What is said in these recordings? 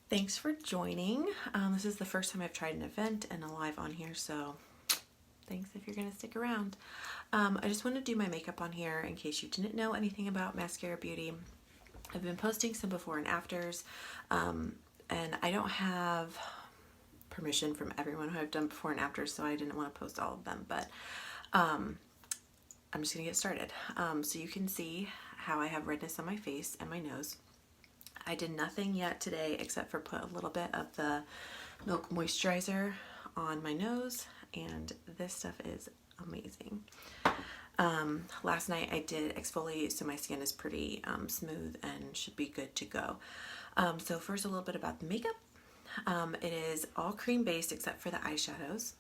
Thanks for joining. This is the first time I've tried an event and a live on here, so thanks if you're going to stick around. I just want to do my makeup on here in case you didn't know anything about Mascara Beauty. I've been posting some before and afters, and I don't have permission from everyone who I've done before and afters, so I didn't want to post all of them, but I'm just going to get started. So you can see how I have redness on my face and my nose. I did nothing yet today except for put a little bit of the Milk Moisturizer on my nose, and this stuff is amazing. Last night I did exfoliate, so my skin is pretty smooth and should be good to go. So first a little bit about the makeup. It is all cream based except for the eyeshadows,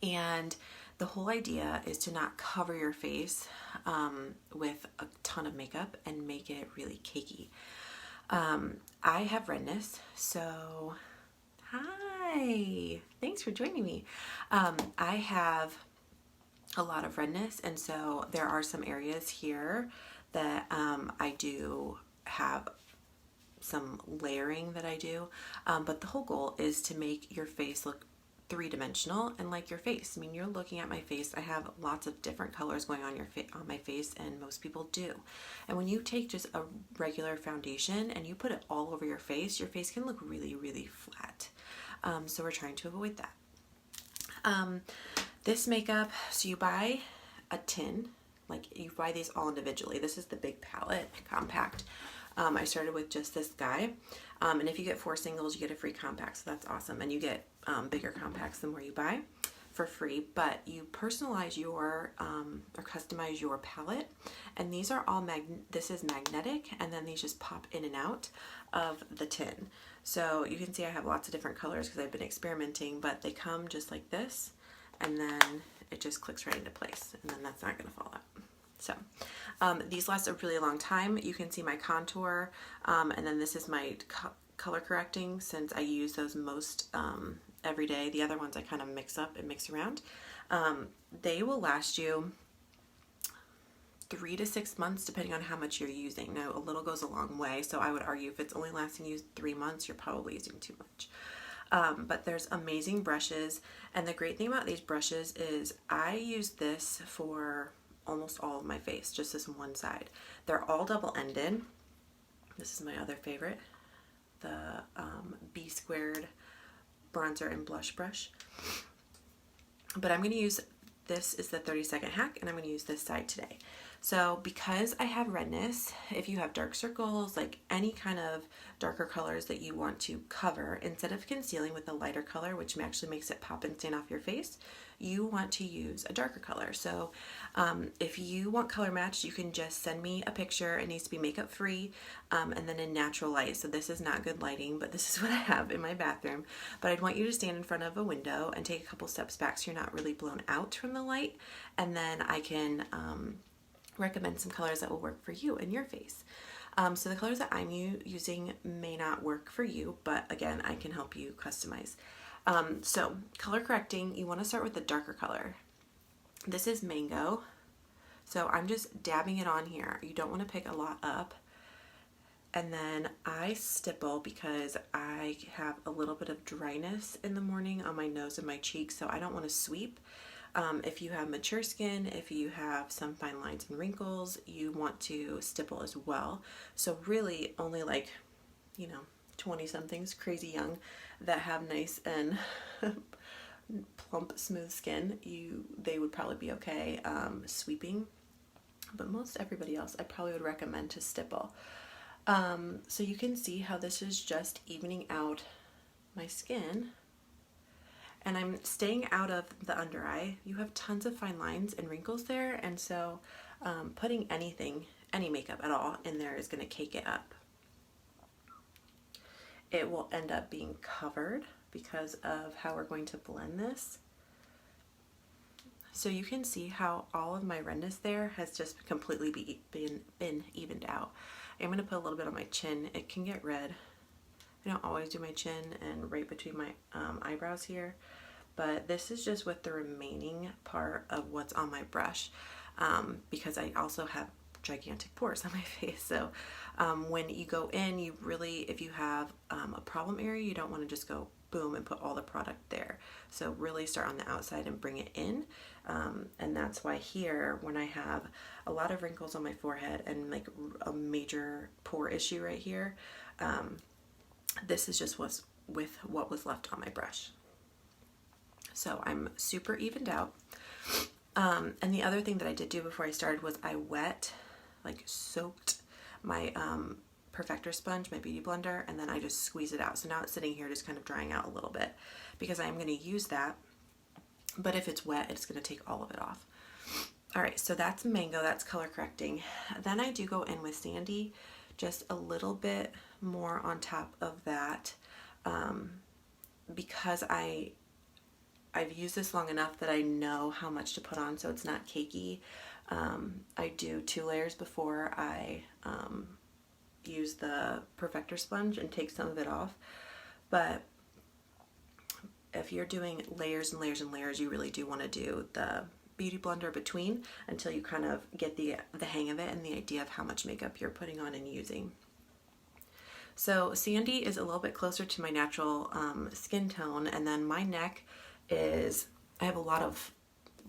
and the whole idea is to not cover your face with a ton of makeup and make it really cakey. I have redness, so hi, thanks for joining me. I have a lot of redness, and so there are some areas here that I do have some layering that I do, but the whole goal is to make your face look three-dimensional and like your face. I mean, you're looking at my face. I have lots of different colors going on on my face, and most people do. And when you take just a regular foundation and you put it all over your face can look really, really flat. So we're trying to avoid that. This makeup, so you buy a tin, like you buy these all individually. This is the big palette, compact. I started with just this guy, and if you get 4 singles, you get a free compact, so that's awesome. And you get bigger compacts the more you buy for free, but you personalize your or customize your palette, and these are all this is magnetic, and then these just pop in and out of the tin. So you can see I have lots of different colors because I've been experimenting, but they come just like this, and then it just clicks right into place, and then that's not going to fall out. So these last a really long time. You can see my contour, and then this is my color correcting, since I use those most every day. The other ones I kind of mix up and mix around. They will last you 3 to 6 months depending on how much you're using. Now a little goes a long way, so I would argue if it's only lasting you 3 months, you're probably using too much. But there's amazing brushes, and the great thing about these brushes is I use this for almost all of my face, just this one side. They're all double-ended. This is my other favorite, the B squared bronzer and blush brush. But I'm going to use, this is the 30-second hack, and I'm going to use this side today. So because I have redness, if you have dark circles, like any kind of darker colors that you want to cover, instead of concealing with a lighter color, which actually makes it pop and stand off your face, you want to use a darker color. So if you want color match, you can just send me a picture. It needs to be makeup free, and then in natural light. So this is not good lighting, but this is what I have in my bathroom. But I'd want you to stand in front of a window and take a couple steps back so you're not really blown out from the light, and then I can recommend some colors that will work for you and your face. So the colors that I'm using may not work for you, but again, I can help you customize. So color correcting, you want to start with the darker color. This is Mango, so I'm just dabbing it on here. You don't want to pick a lot up. And then I stipple because I have a little bit of dryness in the morning on my nose and my cheeks, so I don't want to sweep. If you have mature skin, if you have some fine lines and wrinkles, you want to stipple as well. So really only, like, 20-somethings, crazy young, that have nice and plump, smooth skin, they would probably be okay sweeping. But most everybody else, I probably would recommend to stipple. So you can see how this is just evening out my skin. And I'm staying out of the under eye. You have tons of fine lines and wrinkles there, and so putting any makeup at all in there is going to cake it up. It will end up being covered because of how we're going to blend this. So you can see how all of my redness there has just completely been evened out. I'm going to put a little bit on my chin. It can get red. I don't always do my chin and right between my eyebrows here, but this is just with the remaining part of what's on my brush, because I also have gigantic pores on my face. So when you go in, you really, if you have a problem area, you don't want to just go boom and put all the product there. So really start on the outside and bring it in. And that's why here, when I have a lot of wrinkles on my forehead and like a major pore issue right here, this is just what's with what was left on my brush. So I'm super evened out. And the other thing that I did do before I started was I soaked my perfector sponge, my beauty blender, and then I just squeeze it out. So now it's sitting here just kind of drying out a little bit because I'm going to use that. But if it's wet, it's going to take all of it off. All right, so that's mango, that's color correcting. Then I do go in with Sandy, just a little bit more on top of that, because I've used this long enough that I know how much to put on so it's not cakey. I do 2 layers before I use the perfector sponge and take some of it off. But if you're doing layers and layers and layers, you really do want to do the beauty blender between until you kind of get the hang of it and the idea of how much makeup you're putting on and using. So Sandy is a little bit closer to my natural skin tone, and then my neck is, I have a lot of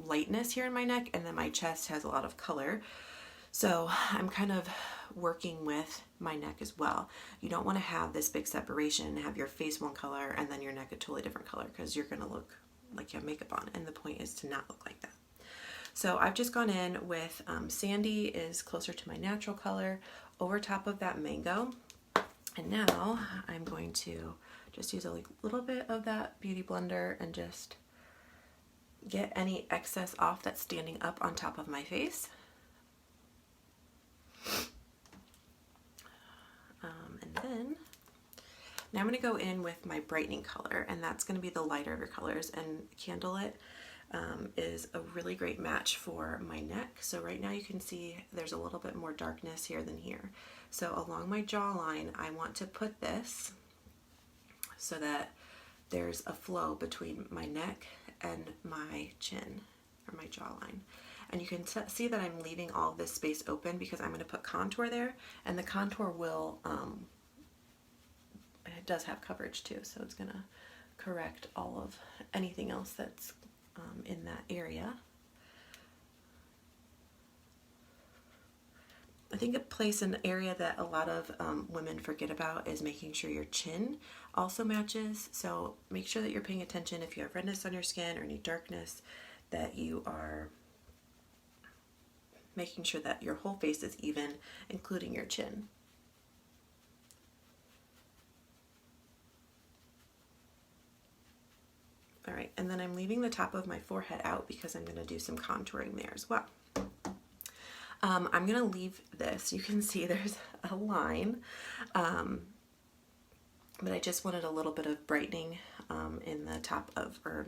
lightness here in my neck, and then my chest has a lot of color. So I'm kind of working with my neck as well. You don't want to have this big separation and have your face one color and then your neck a totally different color, because you're going to look like you have makeup on, and the point is to not look like that. So I've just gone in with Sandy is closer to my natural color over top of that mango. And now I'm going to just use a little bit of that beauty blender and just get any excess off that's standing up on top of my face. And then now I'm going to go in with my brightening color, and that's going to be the lighter of your colors. And Candlelit is a really great match for my neck. So right now you can see there's a little bit more darkness here than here. So along my jawline, I want to put this so that there's a flow between my neck and my chin, or my jawline. And you can see that I'm leaving all this space open because I'm going to put contour there, and the contour will, it does have coverage too, so it's going to correct all of anything else that's in that area. I think a place, an area that a lot of women forget about is making sure your chin also matches. So make sure that you're paying attention if you have redness on your skin or any darkness, that you are making sure that your whole face is even, including your chin. All right, and then I'm leaving the top of my forehead out because I'm going to do some contouring there as well. I'm going to leave this. You can see there's a line, but I just wanted a little bit of brightening in the top of, or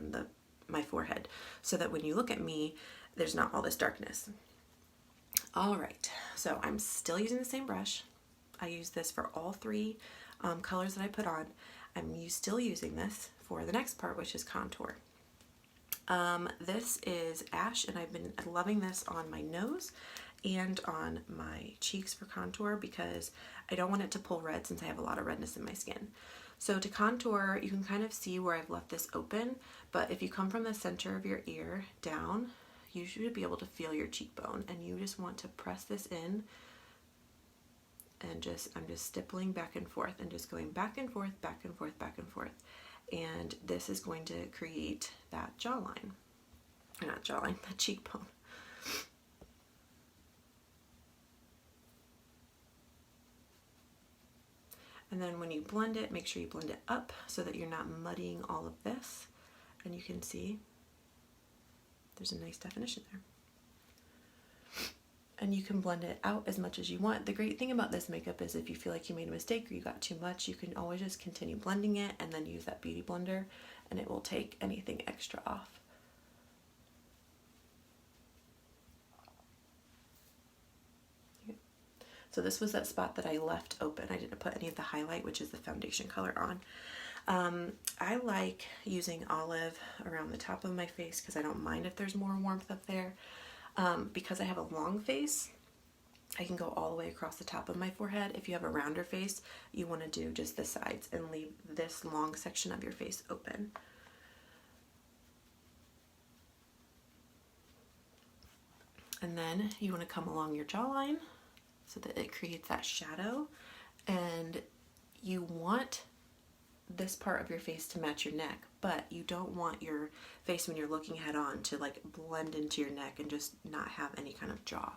my forehead, so that when you look at me, there's not all this darkness. All right, so I'm still using the same brush. I use this for all 3 colors that I put on. I'm still using this for the next part, which is contour. This is Ash, and I've been loving this on my nose and on my cheeks for contour because I don't want it to pull red since I have a lot of redness in my skin. So to contour, you can kind of see where I've left this open, but if you come from the center of your ear down, you should be able to feel your cheekbone, and you just want to press this in, and I'm just stippling back and forth and just going back and forth, back and forth, back and forth. And this is going to create that jawline, or not jawline, that cheekbone. And then when you blend it, make sure you blend it up so that you're not muddying all of this. And you can see there's a nice definition there. And you can blend it out as much as you want. The great thing about this makeup is if you feel like you made a mistake or you got too much, you can always just continue blending it and then use that beauty blender, and it will take anything extra off. So this was that spot that I left open. I didn't put any of the highlight, which is the foundation color, on. I like using olive around the top of my face because I don't mind if there's more warmth up there. Because I have a long face, I can go all the way across the top of my forehead. If you have a rounder face, you want to do just the sides and leave this long section of your face open. And then you want to come along your jawline so that it creates that shadow. And you want this part of your face to match your neck, but you don't want your face when you're looking head on to like blend into your neck and just not have any kind of jaw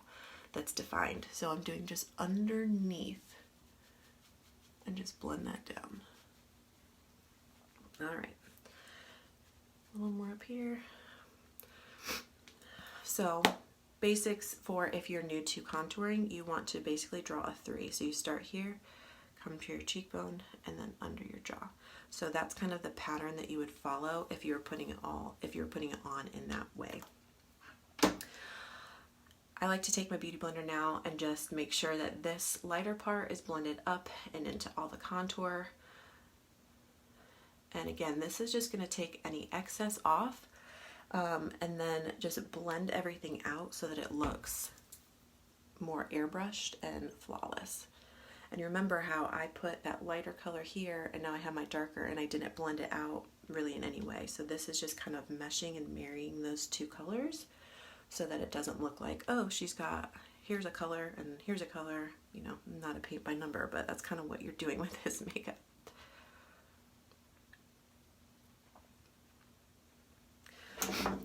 that's defined. So I'm doing just underneath and just blend that down. All right, a little more up here. So basics for if you're new to contouring, you want to basically draw a 3. So you start here, come to your cheekbone, and then under your jaw. So that's kind of the pattern that you would follow if you were putting it on in that way. I like to take my beauty blender now and just make sure that this lighter part is blended up and into all the contour. And again, this is just going to take any excess off, and then just blend everything out so that it looks more airbrushed and flawless. And you remember how I put that lighter color here and now I have my darker and I didn't blend it out really in any way. So this is just kind of meshing and marrying those two colors so that it doesn't look like, oh, she's got, here's a color and here's a color, you know, not a paint by number, but that's kind of what you're doing with this makeup.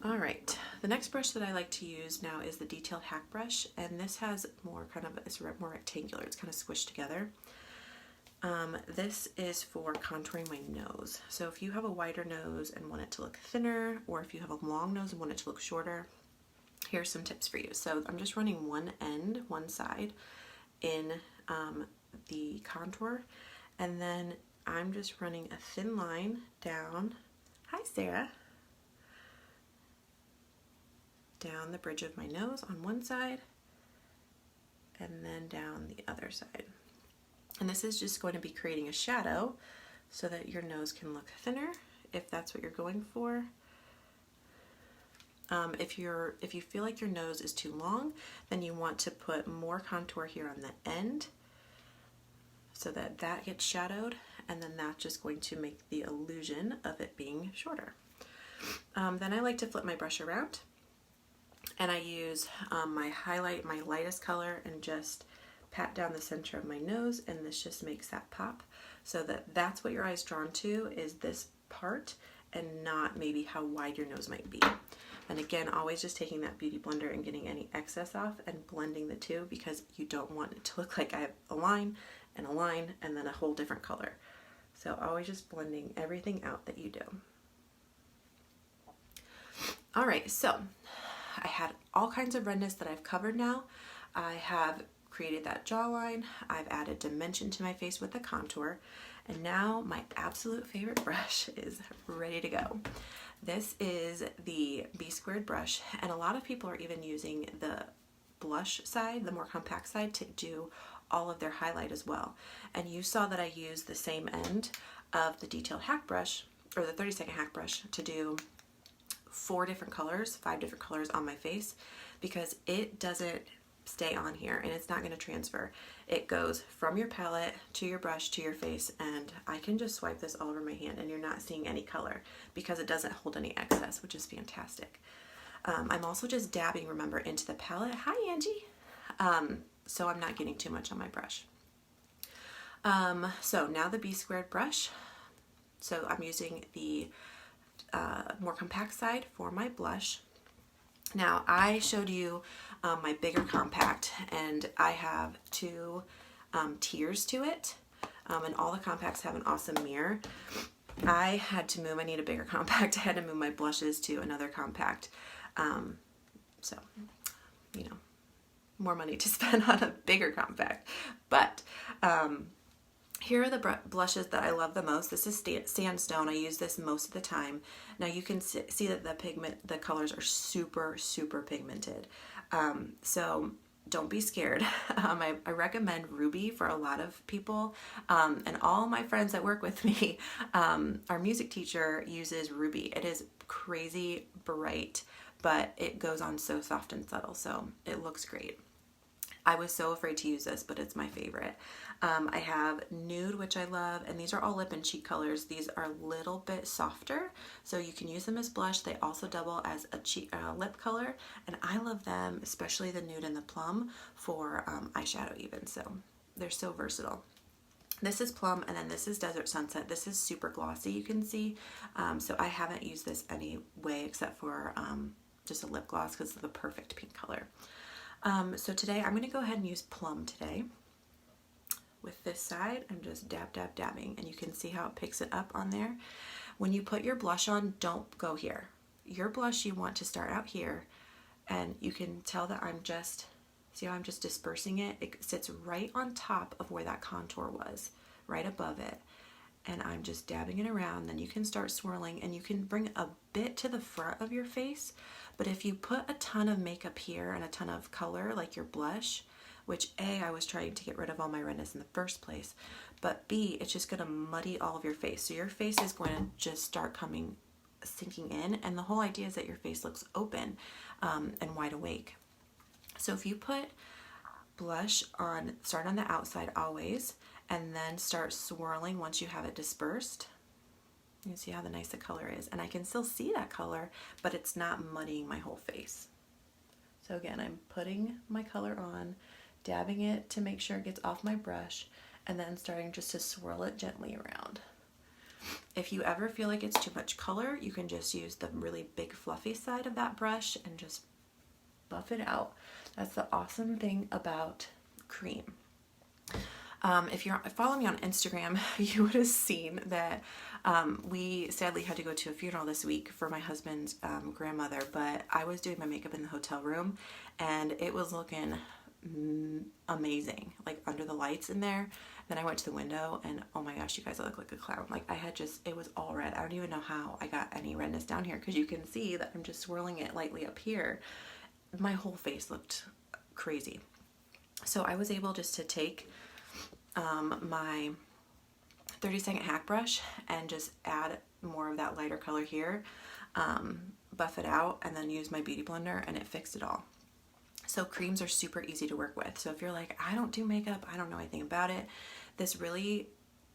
All right, the next brush that I like to use now is the detailed hack brush, and this has more kind of, it's more rectangular, it's kind of squished together. This is for contouring my nose. So if you have a wider nose and want it to look thinner, or if you have a long nose and want it to look shorter, here's some tips for you. So I'm just running one side in the contour, and then I'm just running a thin line down. Hi, Sarah. Down the bridge of my nose on one side and then down the other side. And this is just going to be creating a shadow so that your nose can look thinner if that's what you're going for. If you feel like your nose is too long, then you want to put more contour here on the end so that that gets shadowed, and then that's just going to make the illusion of it being shorter. Then I like to flip my brush around, and I use my lightest color, and just pat down the center of my nose, and this just makes that pop so that that's what your eye's drawn to, is this part and not maybe how wide your nose might be. And again, always just taking that beauty blender and getting any excess off and blending the two, because you don't want it to look like I have a line and then a whole different color. So always just blending everything out that you do. All right, so I had all kinds of redness that I've covered now. I have created that jawline. I've added dimension to my face with the contour. And now my absolute favorite brush is ready to go. This is the B² brush, and a lot of people are even using the blush side, the more compact side, to do all of their highlight as well. And you saw that I used the same end of the detailed hack brush, or the 30-second hack brush, to do 5 different colors on my face, because it doesn't stay on here and it's not going to transfer. It goes from your palette to your brush to your face, and I can just swipe this all over my hand and you're not seeing any color because it doesn't hold any excess, which is fantastic. I'm also just dabbing, remember, into the palette. Hi, Angie. So I'm not getting too much on my brush. So now the B² brush. So I'm using the more compact side for my blush. Now I showed you my bigger compact, and I have 2 tiers to it, and all the compacts have an awesome mirror. I had to move, I need a bigger compact. I had to move my blushes to another compact. So, you know, more money to spend on a bigger compact. But here are the blushes that I love the most. This is Sandstone. I use this most of the time. Now you can see that the colors are super, super pigmented. So don't be scared. I recommend Ruby for a lot of people. And all my friends that work with me, our music teacher uses Ruby. It is crazy bright, but it goes on so soft and subtle. So it looks great. I was so afraid to use this, but it's my favorite. I have nude, which I love, and these are all lip and cheek colors. These are a little bit softer, so you can use them as blush. They also double as a lip color, and I love them, especially the nude and the plum, for eyeshadow even, so they're so versatile. This is Plum, and then this is Desert Sunset. This is super glossy, you can see, so I haven't used this any way except for just a lip gloss because it's the perfect pink color. So today I'm going to go ahead and use Plum today. With this side, I'm just dabbing, and you can see how it picks it up on there. When you put your blush on, don't go here. Your blush, you want to start out here, and you can tell that I'm just, see how I'm just dispersing it? It sits right on top of where that contour was, right above it. And I'm just dabbing it around. Then you can start swirling, and you can bring a bit to the front of your face. But if you put a ton of makeup here and a ton of color, like your blush, which A, I was trying to get rid of all my redness in the first place, but B, it's just going to muddy all of your face. So your face is going to just start sinking in, and the whole idea is that your face looks open and wide awake. So if you put blush on, start on the outside always, and then start swirling once you have it dispersed, you can see how nice the color is. And I can still see that color, but it's not muddying my whole face. So again, I'm putting my color on, dabbing it to make sure it gets off my brush, and then starting just to swirl it gently around. If you ever feel like it's too much color, you can just use the really big fluffy side of that brush and just buff it out. That's the awesome thing about cream. If you follow me on Instagram, you would have seen that we sadly had to go to a funeral this week for my husband's grandmother, but I was doing my makeup in the hotel room, and it was looking amazing, like under the lights in there. Then I went to the window, and oh my gosh, you guys, I look like a clown. Like it was all red. I don't even know how I got any redness down here, because you can see that I'm just swirling it lightly up here. My whole face looked crazy. So I was able just to take my 30-second hack brush and just add more of that lighter color here, buff it out, and then use my beauty blender, and it fixed it all. So creams are super easy to work with. So if you're like, I don't do makeup, I don't know anything about it, this really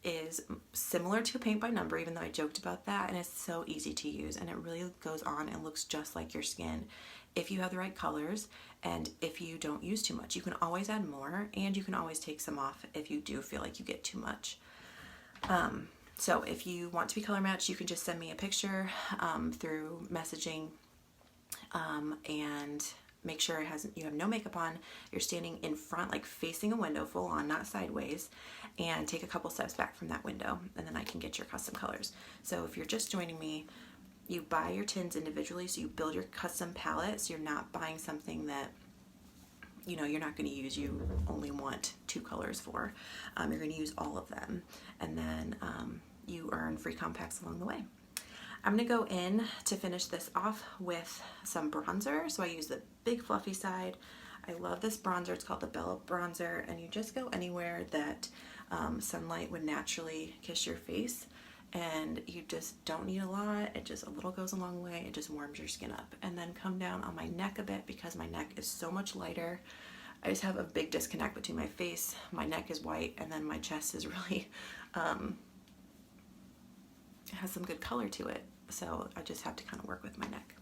is similar to paint by number, even though I joked about that, and it's so easy to use, and it really goes on and looks just like your skin if you have the right colors, and if you don't use too much. You can always add more, and you can always take some off if you do feel like you get too much. So if you want to be color matched, you can just send me a picture through messaging, and make sure you have no makeup on, you're standing in front, like facing a window full on, not sideways, and take a couple steps back from that window, and then I can get your custom colors. So if you're just joining me, you buy your tins individually, so you build your custom palette, so you're not buying something that you're not going to use, you only want 2 colors for. You're going to use all of them, and then you earn free compacts along the way. I'm going to go in to finish this off with some bronzer. So I use the big fluffy side. I love this bronzer. It's called the Bella Bronzer, and you just go anywhere that sunlight would naturally kiss your face, and you just don't need a lot. It just a little goes a long way. It just warms your skin up. And then come down on my neck a bit, because my neck is so much lighter. I just have a big disconnect between my face. My neck is white, and then my chest is really it has some good color to it. So I just have to kind of work with my neck.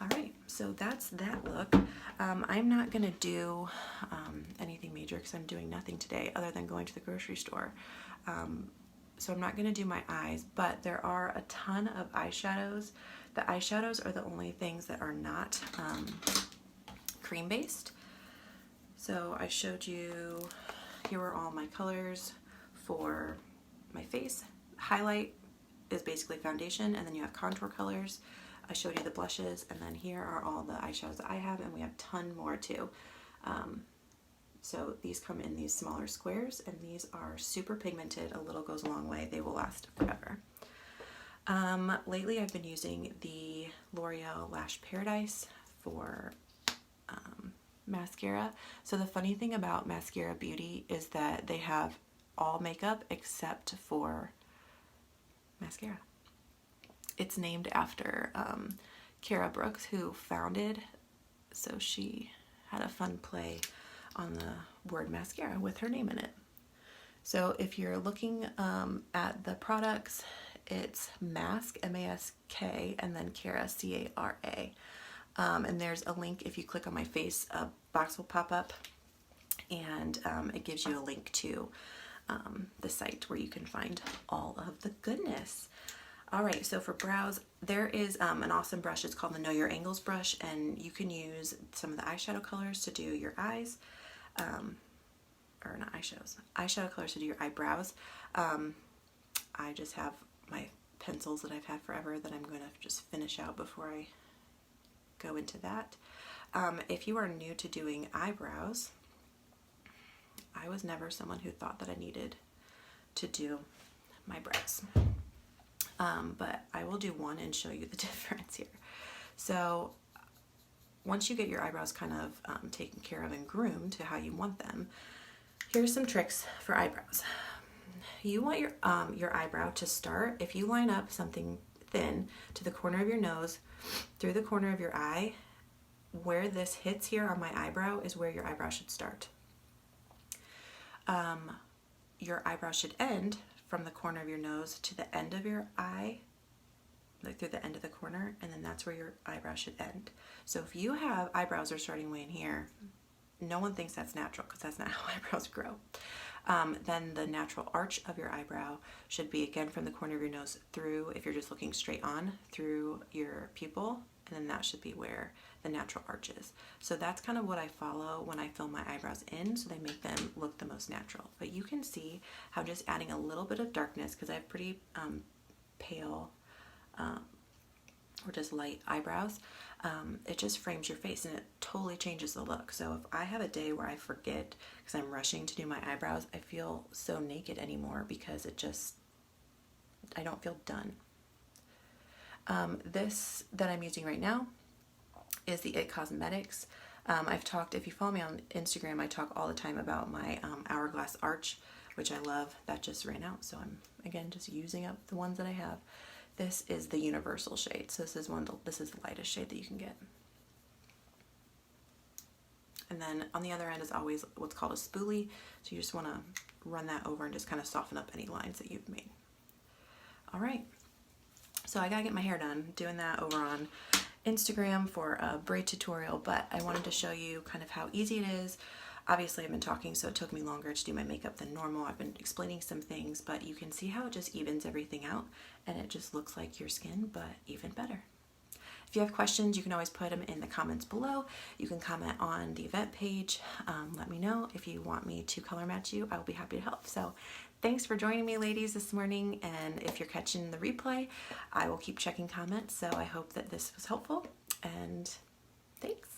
All right, so that's that look. I'm not gonna do anything major because I'm doing nothing today other than going to the grocery store. So I'm not gonna do my eyes, but there are a ton of eyeshadows. The eyeshadows are the only things that are not cream based. So I showed you, here are all my colors for my face. Highlight is basically foundation, and then you have contour colors. I showed you the blushes, and then here are all the eyeshadows that I have, and we have a ton more too. So these come in these smaller squares, and these are super pigmented. A little goes a long way. They will last forever. Lately I've been using the L'Oreal Lash Paradise for mascara. So the funny thing about Mascara Beauty is that they have all makeup except for mascara. It's named after Cara Brooks, who founded, so she had a fun play on the word mascara with her name in it. So if you're looking at the products, it's Mask, M-A-S-K, and then Cara, C-A-R-A. And there's a link. If you click on my face, a box will pop up, and it gives you a link to the site where you can find all of the goodness. All right, so for brows, there is an awesome brush. It's called the Know Your Angles brush, and you can use some of the eyeshadow colors to do your eyes. Or not eyeshadow colors to do your eyebrows. I just have my pencils that I've had forever that I'm going to just finish out before I go into that. If you are new to doing eyebrows, I was never someone who thought that I needed to do my brows. But I will do one and show you the difference here. So once you get your eyebrows kind of taken care of and groomed to how you want them, here's some tricks for eyebrows. You want your eyebrow to start, if you line up something thin to the corner of your nose, through the corner of your eye, where this hits here on my eyebrow is where your eyebrow should start. Your eyebrow should end from the corner of your nose to the end of your eye, like through the end of the corner, and then that's where your eyebrow should end. So if you have eyebrows that are starting way in here, no one thinks that's natural because that's not how eyebrows grow. Then the natural arch of your eyebrow should be again from the corner of your nose through, if you're just looking straight on, through your pupil, and then that should be where the natural arch is. So that's kind of what I follow when I fill my eyebrows in, so they make them look the most natural. But you can see how just adding a little bit of darkness, because I have pretty pale or just light eyebrows, it just frames your face and it totally changes the look. So if I have a day where I forget because I'm rushing to do my eyebrows, I feel so naked anymore because I don't feel done. This that I'm using right now is the It Cosmetics. I've talked, if you follow me on Instagram, I talk all the time about my hourglass arch, which I love. That just ran out, so I'm again just using up the ones that I have. This is the universal shade, so this is the lightest shade that you can get. And then on the other end is always what's called a spoolie, so you just want to run that over and just kind of soften up any lines that you've made. All right, so I gotta get my hair done, doing that over on Instagram for a braid tutorial, but I wanted to show you kind of how easy it is. Obviously I've been talking, so it took me longer to do my makeup than normal. I've been explaining some things, but you can see how it just evens everything out and it just looks like your skin, but even better. If you have questions, you can always put them in the comments below. You can comment on the event page. Let me know if you want me to color match you. I will be happy to help. So thanks for joining me, ladies, this morning. And if you're catching the replay, I will keep checking comments. So I hope that this was helpful, and thanks.